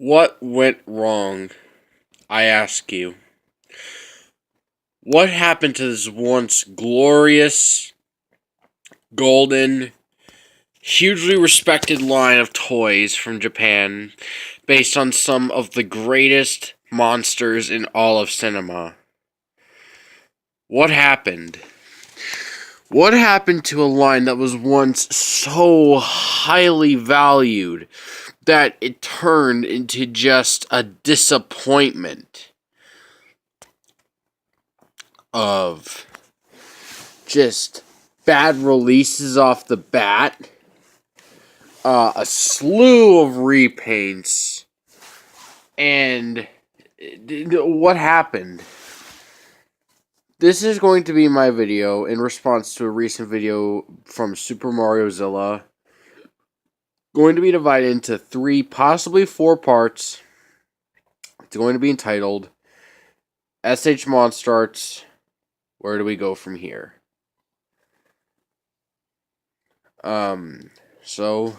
What went wrong? I ask you. What happened to this once glorious, golden, hugely respected line of toys from Japan based on some of the greatest monsters in all of cinema? What happened? What happened to a line that was once so highly valued that it turned into just a disappointment of just bad releases off the bat, a slew of repaints, and what happened? This is going to be my video in response to a recent video from Super Mario Zilla. Going to be divided into 3, possibly 4 parts. It's going to be entitled S.H.MonsterArts, Where Do We Go From Here? So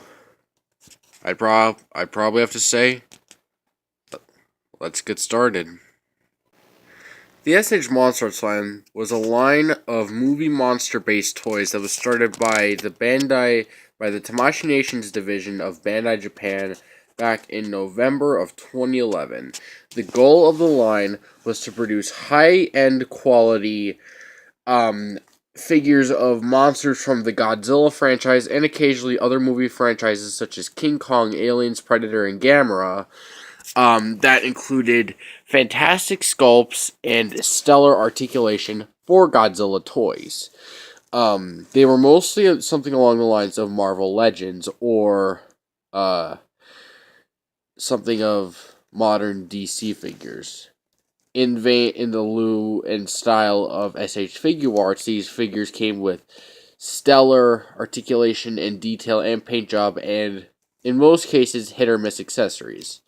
I'd probably have to say, let's get started. The S.H.MonsterArts line was a line of movie monster-based toys that was started by the Tamashii Nations division of Bandai Japan back in November of 2011. The goal of the line was to produce high-end quality figures of monsters from the Godzilla franchise and occasionally other movie franchises such as King Kong, Aliens, Predator, and Gamera. That included fantastic sculpts and stellar articulation for Godzilla toys. They were mostly something along the lines of Marvel Legends or something of modern DC figures. In the lieu and style of S.H. Figuarts, these figures came with stellar articulation and detail and paint job, and in most cases, hit or miss accessories.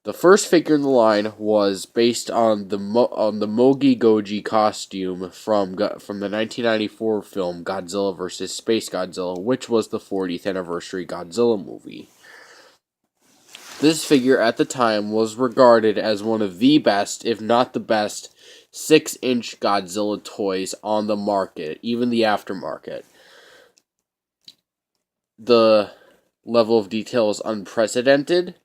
The first figure in the line was based on the Mogi Goji costume from the 1994 film Godzilla vs. Space Godzilla, which was the 40th anniversary Godzilla movie. This figure at the time was regarded as one of the best, if not the best, 6-inch Godzilla toys on the market, even the aftermarket. The level of detail is unprecedented.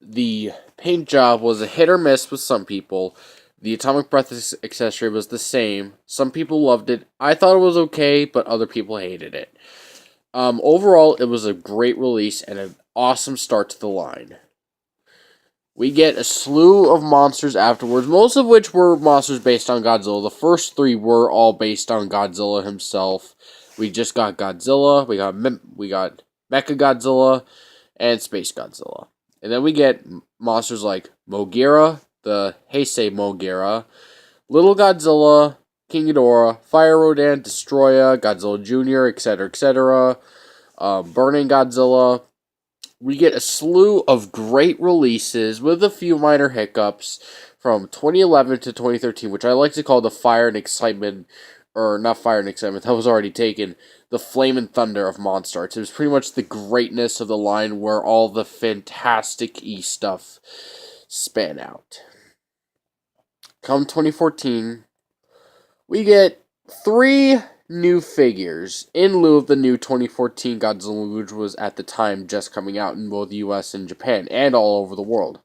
The paint job was a hit or miss with some people. The atomic breath accessory was the same. Some people loved it. I thought it was okay, but other people hated it. Overall, it was a great release and an awesome start to the line. We get a slew of monsters afterwards, most of which were monsters based on Godzilla. The first 3 were all based on Godzilla himself. We just got Godzilla, we got Mechagodzilla, and Space Godzilla. And then we get monsters like Mogira, the Heisei Mogira, Little Godzilla, King Ghidorah, Fire Rodan, Destroya, Godzilla Jr., etc., etc., Burning Godzilla. We get a slew of great releases with a few minor hiccups from 2011 to 2013, which I like to call the Fire and Excitement, or not Fire and Excitement, that was already taken, the Flame and Thunder of MonsterArts. It was pretty much the greatness of the line where all the fantastic-y stuff span out. Come 2014, we get 3 new figures in lieu of the new 2014 Godzilla, which was at the time just coming out in both the US and Japan, and all over the world.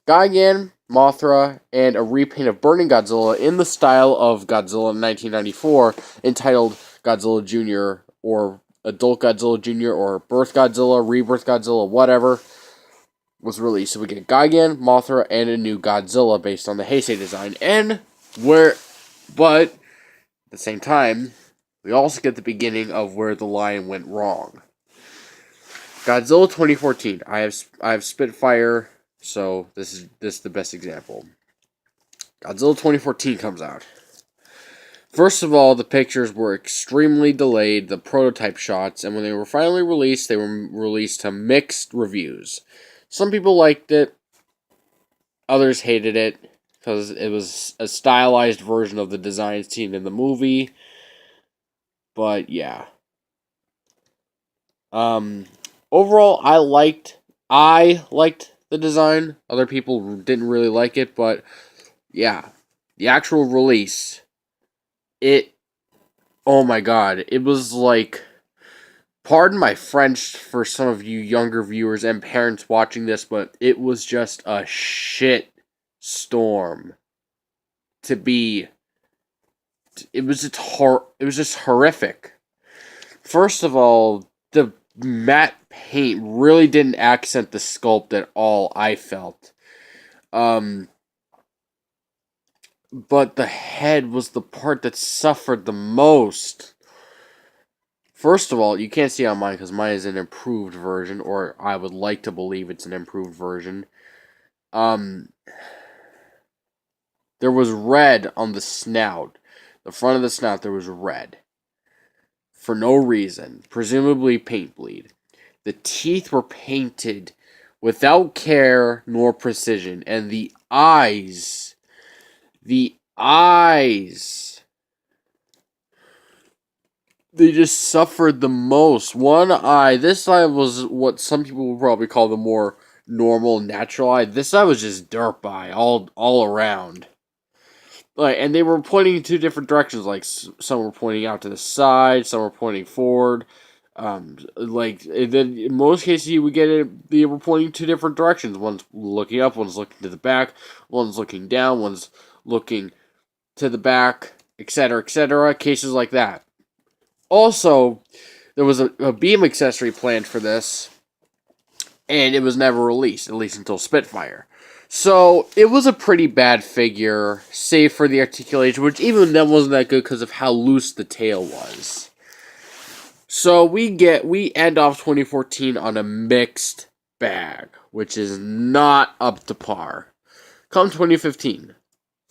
Gigan, Mothra, and a repaint of Burning Godzilla in the style of Godzilla in 1994, entitled Godzilla Jr., or Adult Godzilla Jr., or Birth Godzilla, Rebirth Godzilla, whatever, was released. So we get Gigan, Mothra, and a new Godzilla based on the Heisei design. But at the same time, we also get the beginning of where the line went wrong. Godzilla 2014. I have Spitfire, so this is the best example. Godzilla 2014 comes out. First of all, the pictures were extremely delayed, the prototype shots, and when they were finally released, they were released to mixed reviews. Some people liked it, others hated it, because it was a stylized version of the design seen in the movie. But yeah. Overall, I liked the design. Other people didn't really like it, but yeah, the actual release, it, oh my god, it was like, pardon my French for some of you younger viewers and parents watching this, but it was just a shit storm to be. It was just horrific. First of all, the matte paint really didn't accent the sculpt at all, I felt. Um, but the head was the part that suffered the most. First of all, you can't see on mine because mine is an improved version, or I would like to believe it's an improved version. Um, there was red on the snout. The front of the snout, there was red. For no reason. Presumably paint bleed. The teeth were painted without care nor precision. And the eyes, they just suffered the most. One eye, this eye was what some people would probably call the more normal, natural eye. This eye was just derp eye all around. Like, and they were pointing in two different directions. Like, some were pointing out to the side, some were pointing forward. Like, and then in most cases, you would get it. They were pointing two different directions. One's looking up, one's looking to the back, one's looking down, one's looking to the back, etc., etc. Cases like that. Also, there was a beam accessory planned for this, and it was never released, at least until Spitfire. So, it was a pretty bad figure, save for the articulation, which even then wasn't that good because of how loose the tail was. So, we end off 2014 on a mixed bag, which is not up to par. Come 2015.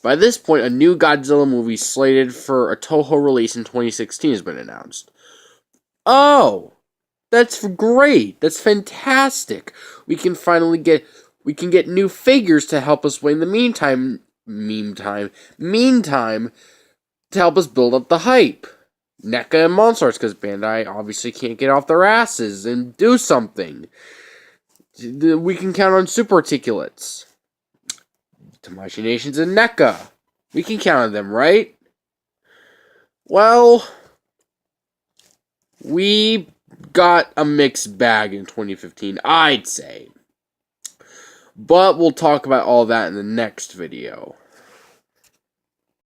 By this point, a new Godzilla movie slated for a Toho release in 2016 has been announced. Oh! That's great. That's fantastic. We can get new figures to help us win the meantime to help us build up the hype. NECA and MonsterArts, because Bandai obviously can't get off their asses and do something. We can count on Super Articulates. Tamashii Nations and NECA. We can count on them, right? Well, we got a mixed bag in 2015, I'd say. But we'll talk about all that in the next video.